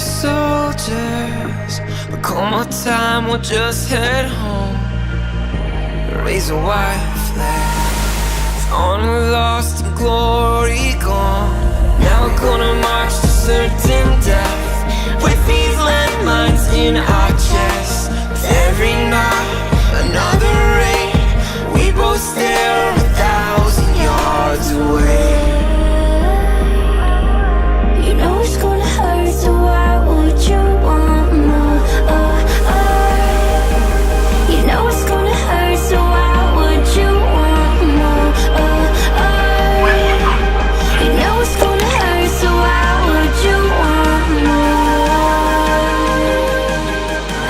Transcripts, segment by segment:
soldiers, but one more time, we'll just head home. Raise a white flag, honor lost and glory gone. Now we're gonna march to certain death, with these landmines in our chests. With every night, another rain, we both stare 1,000 yards away. You know it's gonna hurt, so why would you want more? You know it's gonna hurt, so why would you want more? You know it's gonna hurt, so why would you want more?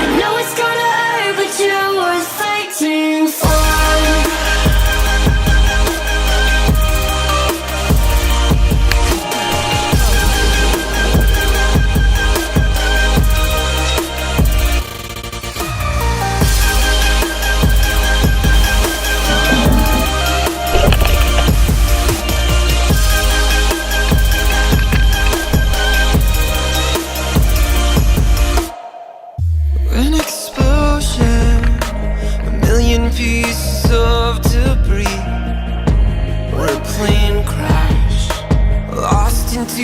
I know it's gonna hurt, but you're worth fighting for. An explosion, a million pieces of debris, or a plane crash, lost into